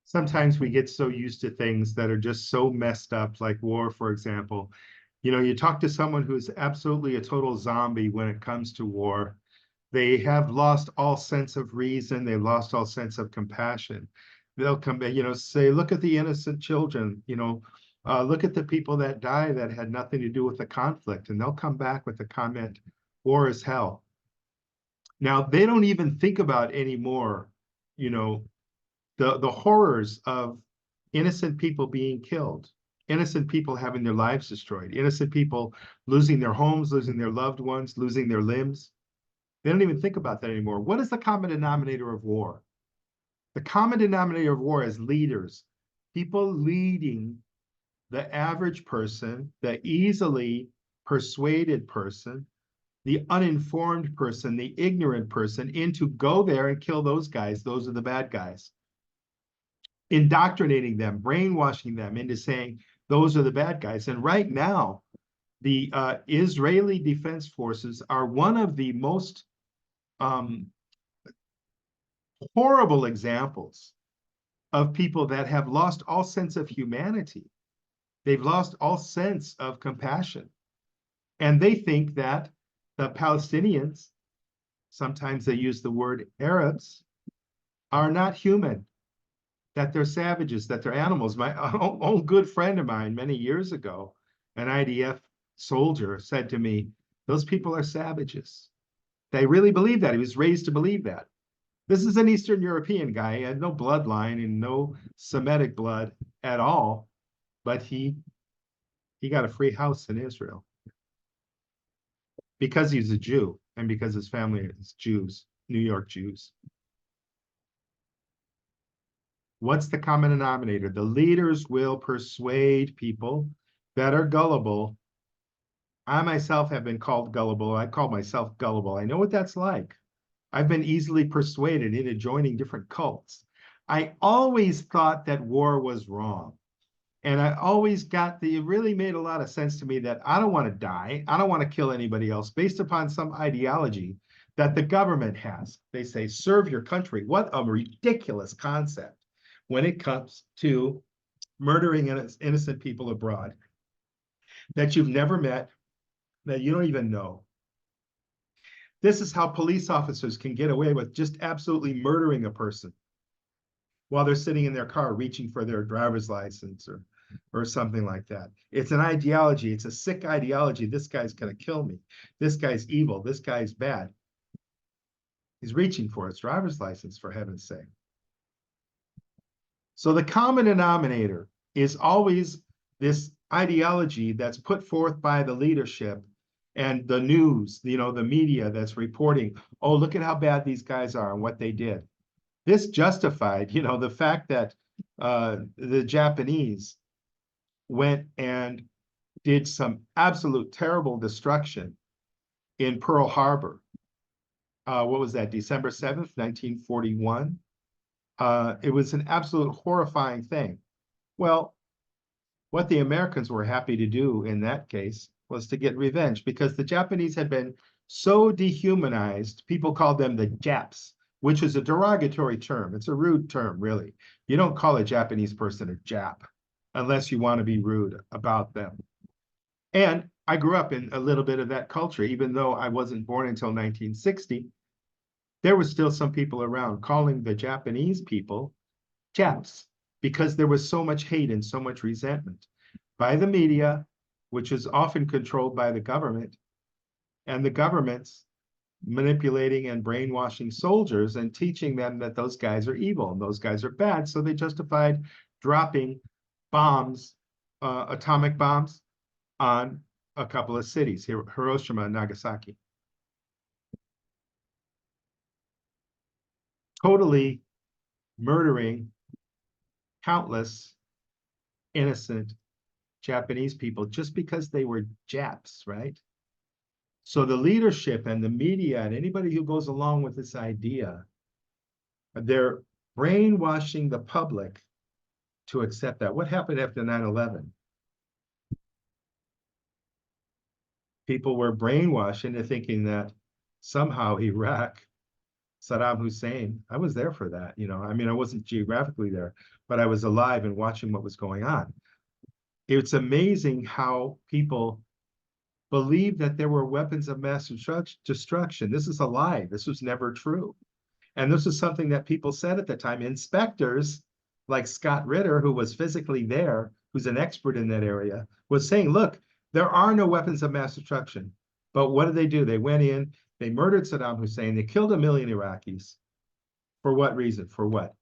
Sometimes we get so used to things that are just so messed up, like war, for example. You know, you talk to someone who's absolutely a total zombie when it comes to war. They have lost all sense of reason. They've lost all sense of compassion. They'll come, say, look at the innocent children, look at the people that die that had nothing to do with the conflict. And they'll come back with the comment, war is hell. Now, they don't even think about anymore, you know, the horrors of innocent people being killed, innocent people having their lives destroyed, innocent people losing their homes, losing their loved ones, losing their limbs. They don't even think about that anymore. What is the common denominator of war? The common denominator of war is leaders, people leading the average person, the easily persuaded person, the uninformed person, the ignorant person, into go there and kill those guys. Those are the bad guys. Indoctrinating them, brainwashing them into saying those are the bad guys. And right now, the Israeli Defense Forces are one of the most horrible examples of people that have lost all sense of humanity. They've lost all sense of compassion. And they think that the Palestinians, sometimes they use the word Arabs, are not human, that they're savages, that they're animals. My own good friend of mine many years ago, an IDF soldier, said to me, those people are savages. They really believe that. He was raised to believe that. This is an Eastern European guy. He had no bloodline and no Semitic blood at all, but he got a free house in Israel because he's a Jew and because his family is Jews, New York Jews. What's the common denominator? The leaders will persuade people that are gullible. I myself have been called gullible. I call myself gullible. I know what that's like. I've been easily persuaded into joining different cults. I always thought that war was wrong. And I always it really made a lot of sense to me that I don't want to die. I don't want to kill anybody else based upon some ideology that the government has. They say, serve your country. What a ridiculous concept when it comes to murdering innocent people abroad that you've never met, that you don't even know. This is how police officers can get away with just absolutely murdering a person while they're sitting in their car reaching for their driver's license or something like that. It's an ideology. It's a sick ideology. This guy's going to kill me. This guy's evil. This guy's bad. He's reaching for his driver's license, for heaven's sake. So the common denominator is always this ideology that's put forth by the leadership and the news, the media that's reporting, oh, look at how bad these guys are and what they did. This justified, the fact that the Japanese went and did some absolute terrible destruction in Pearl Harbor. What was that, December 7th, 1941? It was an absolute horrifying thing. Well, what the Americans were happy to do in that case was to get revenge because the Japanese had been so dehumanized. People called them the Japs, which is a derogatory term. It's a rude term, really. You don't call a Japanese person a Jap unless you want to be rude about them. And I grew up in a little bit of that culture, even though I wasn't born until 1960. There were still some people around calling the Japanese people Japs because there was so much hate and so much resentment by the media, which is often controlled by the government, and the government's manipulating and brainwashing soldiers and teaching them that those guys are evil and those guys are bad. So they justified dropping bombs, atomic bombs, on a couple of cities, Hiroshima and Nagasaki. Totally murdering countless innocent Japanese people just because they were Japs, right? So the leadership and the media and anybody who goes along with this idea, they're brainwashing the public to accept that. What happened after 9/11? People were brainwashed into thinking that somehow Iraq, Saddam Hussein. I was there for that. I mean, I wasn't geographically there, but I was alive and watching what was going on. It's amazing how people believe that there were weapons of mass destruction. This is a lie. This was never true. And this is something that people said at the time. Inspectors like Scott Ritter, who was physically there, who's an expert in that area, was saying, look, there are no weapons of mass destruction. But what did they do? They went in, they murdered Saddam Hussein, they killed 1 million Iraqis. For what reason? For what?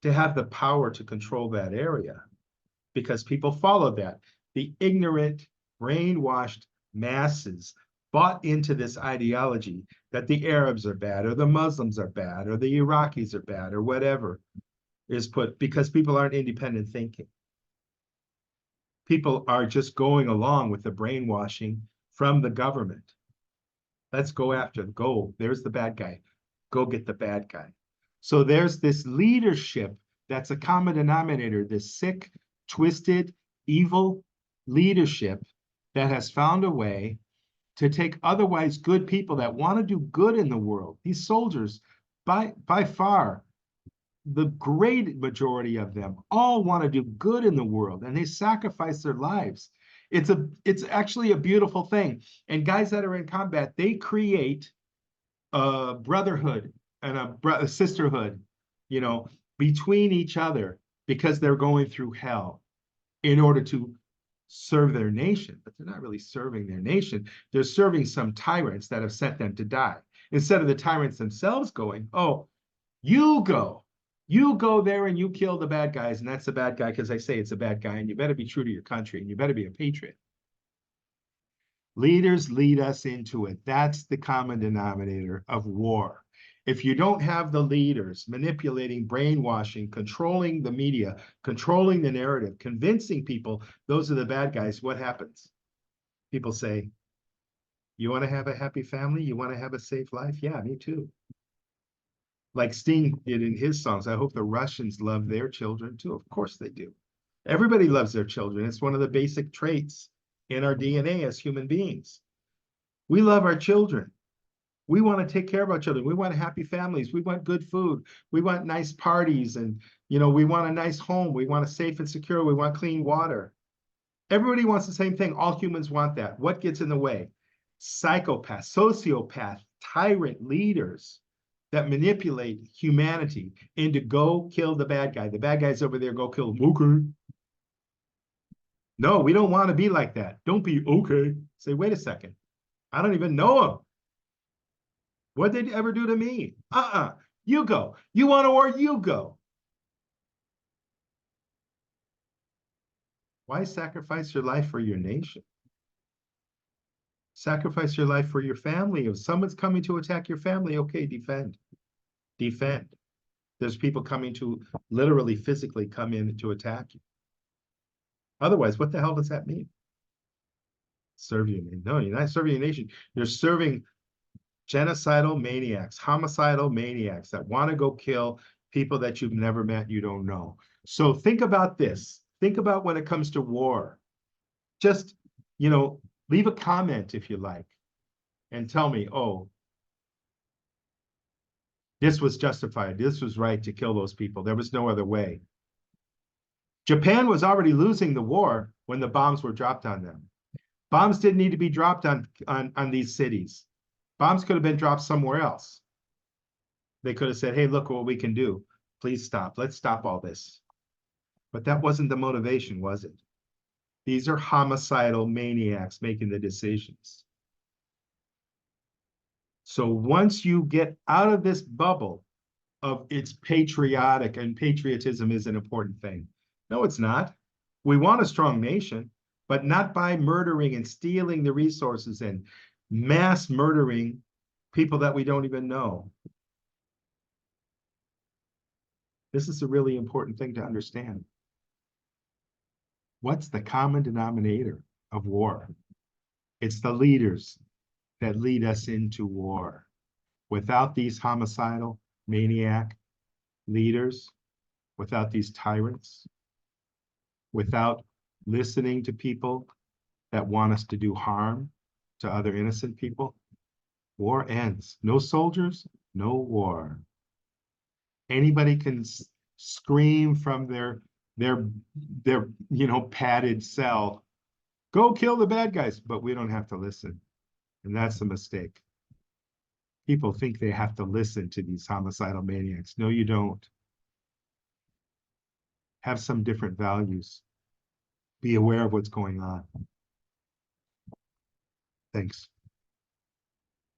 To have the power to control that area. Because people followed that. The ignorant, brainwashed masses bought into this ideology that the Arabs are bad, or the Muslims are bad, or the Iraqis are bad, or whatever is put, because people aren't independent thinking. People are just going along with the brainwashing from the government. Let's go after, go, there's the bad guy. Go get the bad guy. So there's this leadership that's a common denominator, this sick, twisted, evil leadership that has found a way to take otherwise good people that want to do good in the world. These soldiers, by far, the great majority of them all want to do good in the world, and they sacrifice their lives. It's actually a beautiful thing. And guys that are in combat, they create a brotherhood and a sisterhood, between each other, because they're going through hell in order to serve their nation. But they're not really serving their nation. They're serving some tyrants that have sent them to die. Instead of the tyrants themselves going, oh, you go there and you kill the bad guys, and that's the bad guy because I say it's a bad guy, and you better be true to your country, and you better be a patriot. Leaders lead us into it. That's the common denominator of war. If you don't have the leaders manipulating, brainwashing, controlling the media, controlling the narrative, convincing people those are the bad guys, what happens? People say, you want to have a happy family? You want to have a safe life? Yeah, me too. Like Sting did in his songs. I hope the Russians love their children too. Of course they do. Everybody loves their children. It's one of the basic traits in our DNA as human beings. We love our children. We want to take care of our children. We want happy families. We want good food. We want nice parties. And, we want a nice home. We want a safe and secure. We want clean water. Everybody wants the same thing. All humans want that. What gets in the way? Psychopaths, sociopath, tyrant leaders that manipulate humanity into go kill the bad guy. The bad guy's over there, go kill him. Okay. No, we don't want to be like that. Don't be okay. Say, wait a second. I don't even know him. What did they ever do to me? You go. You want a war? You go. Why sacrifice your life for your nation? Sacrifice your life for your family. If someone's coming to attack your family, okay, defend. Defend. There's people coming to literally, physically come in to attack you. Otherwise, what the hell does that mean? Serve your nation. No, you're not serving your nation. You're serving genocidal maniacs, homicidal maniacs that want to go kill people that you've never met, you don't know. So think about this. Think about when it comes to war. Just, leave a comment if you like and tell me, oh, this was justified. This was right to kill those people. There was no other way. Japan was already losing the war when the bombs were dropped on them. Bombs didn't need to be dropped on these cities. Bombs could have been dropped somewhere else. They could have said, hey, look what we can do. Please stop. Let's stop all this. But that wasn't the motivation, was it? These are homicidal maniacs making the decisions. So once you get out of this bubble of it's patriotic and patriotism is an important thing. No, it's not. We want a strong nation, but not by murdering and stealing the resources and mass murdering people that we don't even know. This is a really important thing to understand. What's the common denominator of war? It's the leaders that lead us into war. Without these homicidal, maniac leaders, without these tyrants, without listening to people that want us to do harm to other innocent people, war ends. No soldiers, no war. Anybody can scream from their padded cell, go kill the bad guys, but we don't have to listen. And that's a mistake. People think they have to listen to these homicidal maniacs. No, you don't. Have some different values. Be aware of what's going on. Thanks.